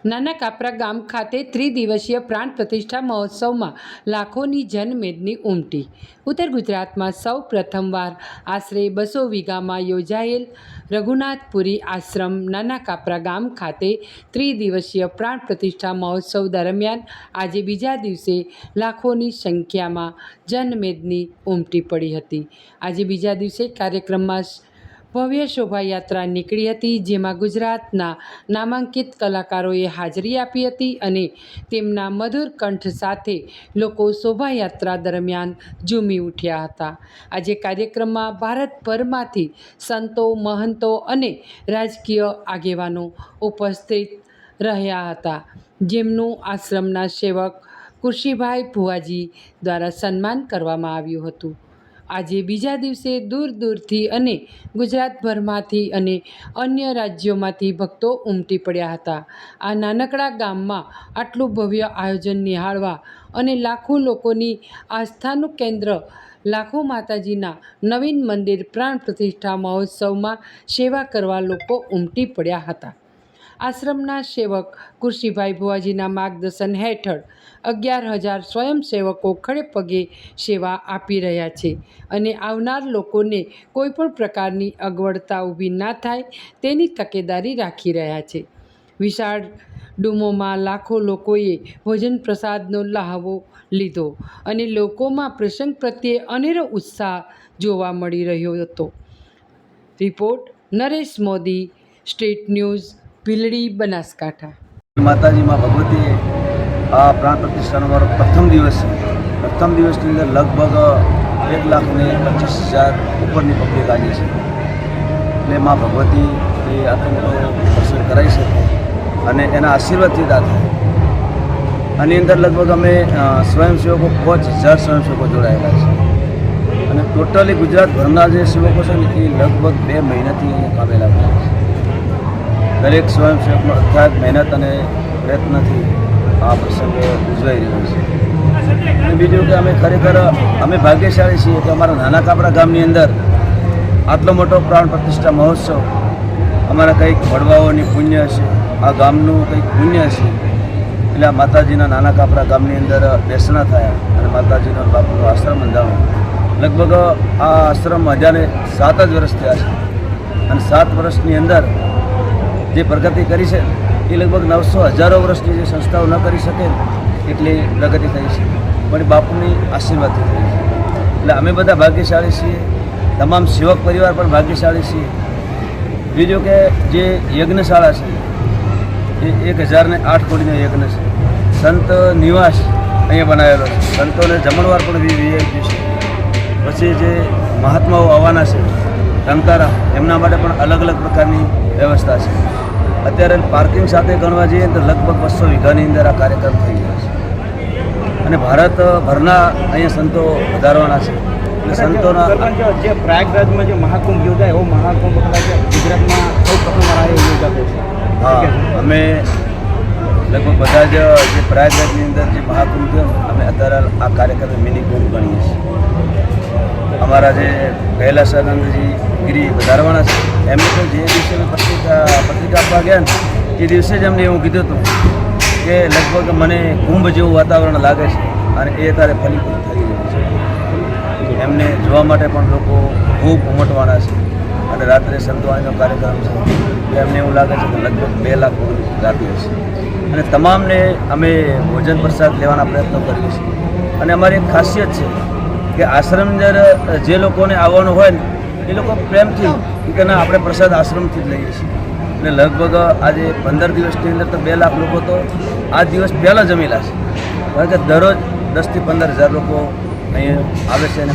નાના કાપરા ગામ ખાતે ત્રિદિવસીય પ્રાણ પ્રતિષ્ઠા મહોત્સવમાં લાખોની જનમેદની ઉમટી. ઉત્તર ગુજરાતમાં સૌ પ્રથમવાર આશરે 200 વીઘામાં યોજાયેલ રઘુનાથપુરી આશ્રમ નાના કાપરા ગામ ખાતે ત્રિદિવસીય પ્રાણ પ્રતિષ્ઠા મહોત્સવ દરમિયાન આજે બીજા દિવસે લાખોની સંખ્યામાં જનમેદની ઉમટી પડી હતી. આજે બીજા દિવસે કાર્યક્રમમાં ભવ્ય શોભાયાત્રા નીકળી હતી, જેમાં ગુજરાતના નામાંકિત કલાકારોએ હાજરી આપી હતી અને તેમના મધુર કંઠ સાથે લોકો શોભાયાત્રા દરમિયાન ઝૂમી ઉઠ્યા હતા. આજે કાર્યક્રમમાં ભારતભરમાંથી સંતો, મહંતો અને રાજકીય આગેવાનો ઉપસ્થિત રહ્યા હતા, જેમનું આશ્રમના સેવક કુરશીભાઈ ભુવાજી દ્વારા સન્માન કરવામાં આવ્યું હતું. આજે બીજા દિવસે દૂર દૂરથી અને ગુજરાતભરમાંથી અને અન્ય રાજ્યોમાંથી ભક્તો ઉમટી પડ્યા હતા. આ નાનકડા ગામમાં આટલું ભવ્ય આયોજન નિહાળવા અને લાખો લોકોની આસ્થાનું કેન્દ્ર લાખો માતાજીના નવીન મંદિર પ્રાણ પ્રતિષ્ઠા મહોત્સવમાં સેવા કરવા લોકો ઉમટી પડ્યા હતા. આશ્રમના સેવક કુરશીભાઈ ભુવાજીના માર્ગદર્શન હેઠળ 11,000 સ્વયંસેવકો ખડે પગે સેવા આપી રહ્યા છે અને આવનાર લોકોને કોઈપણ પ્રકારની અગવડતા ઊભી ના થાય તેની તકેદારી રાખી રહ્યા છે. વિશાળ ડૂમોમાં લાખો લોકોએ ભોજન પ્રસાદનો લહાવો લીધો અને લોકોમાં પ્રસંગ પ્રત્યે અનેરો ઉત્સાહ જોવા મળી રહ્યો હતો. Report Naresh Modi, state news, Bhildi, Banaskantha. માતાજી માં ભગવતી આ પ્રાણ પ્રતિષ્ઠાનો મારો પ્રથમ દિવસ છે. પ્રથમ દિવસની અંદર લગભગ 1,25,000 ઉપરની પબ્લિક આવી છે. એટલે માં ભગવતી એ આટલો મોટો પ્રસંગ કરાવી શકે અને એના આશીર્વાદથી જ આ થાય. આની અંદર લગભગ અમે સ્વયંસેવકો 5,000 સ્વયંસેવકો જોડાયેલા છે અને ટોટલી ગુજરાતભરના જે સેવકો છે ને એ લગભગ 2 મહિનાથી કામે લાગેલા છે. દરેક સ્વયંસેવકનો અથાગ મહેનત અને પ્રયત્નથી આ પ્રસંગ ઉજવાઈ રહ્યો છે. અને બીજું કે અમે ખરેખર ભાગ્યશાળી છીએ કે અમારા નાના કાપરા ગામની અંદર આટલો મોટો પ્રાણ પ્રતિષ્ઠા મહોત્સવ અમારા કંઈક વડવાઓની પુણ્ય હશે, આ ગામનું કંઈક પુણ્ય હશે. એટલે આ માતાજીના નાના કાપરા ગામની અંદર બેસણા થયા અને માતાજીનો બાપુનો આશ્રમ બંધાવ્યો. લગભગ આ આશ્રમ 7 જ વર્ષ થયા છે અને 7 વર્ષની અંદર જે પ્રગતિ કરી છે એ લગભગ 900,000 વર્ષની જે સંસ્થાઓ ન કરી શકે એટલી પ્રગતિ થઈ છે, પણ બાપુની આશીર્વાદથી થઈ છે. એટલે અમે બધા ભાગ્યશાળી છીએ, તમામ સેવક પરિવાર પણ ભાગ્યશાળી છીએ. બીજું કે જે યજ્ઞશાળા છે એ 1,008 કોડીનો યજ્ઞ છે. સંત નિવાસ અહીંયા બનાવેલો છે, સંતોને જમણવાર પણ વીઆઈપી છે. પછી જે મહાત્માઓ આવવાના છે રમતારા, એમના માટે પણ અલગ અલગ પ્રકારની વ્યવસ્થા છે. અત્યારે પાર્કિંગ સાથે ગણવા જઈએ તો લગભગ 200 વીઘાની અંદર આ કાર્યક્રમ થઈ ગયો છે અને ભારતભરના અહીંયા સંતો વધારવાના છે. એટલે સંતોના જે પ્રયાગરાજમાં જે મહાકુંભ યોજાય એવો મહાકુંભ ગુજરાતમાં સૌ પ્રથમવાર યોજાતો છે. હા, અમે લગભગ બધા જ જે પ્રયાગરાજની અંદર જે મહાકુંભ થયો અમે અત્યારે આ કાર્યક્રમ મિની કુંભ ગણીએ છીએ. અમારા જે કૈલાસાનંદજી ગિરી વધારવાના છે એમને તો જે દિવસે અમે પત્રિકા આપવા ગયા ને એ દિવસે જ એમને એવું કીધું હતું કે લગભગ મને કુંભ જેવું વાતાવરણ લાગે છે અને એ તારે ફલીભૂત થઈ રહ્યું છે. એમને જોવા માટે પણ લોકો ખૂબ ઉમટવાના છે અને રાત્રે સંતવાણીનો કાર્યક્રમ છે. એમને એવું લાગે છે કે લગભગ 2 લાખ રાત્રે હશે અને તમામને અમે ભોજન પ્રસાદ લેવાના પ્રયત્નો કરીએ છીએ. અને અમારી એક ખાસિયત છે કે આશ્રમ અંદર જે લોકોને આવવાનું હોય ને એ લોકો પ્રેમથી કે ના આપણે પ્રસાદ આશ્રમથી જ લઈએ છીએ. એટલે લગભગ આજે 15 દિવસની અંદર તો 2 લાખ લોકો તો આ દિવસ પહેલાં જમેલા છે, કારણ કે દરરોજ 10,000 થી 15,000 લોકો અહીંયા આવે છે અને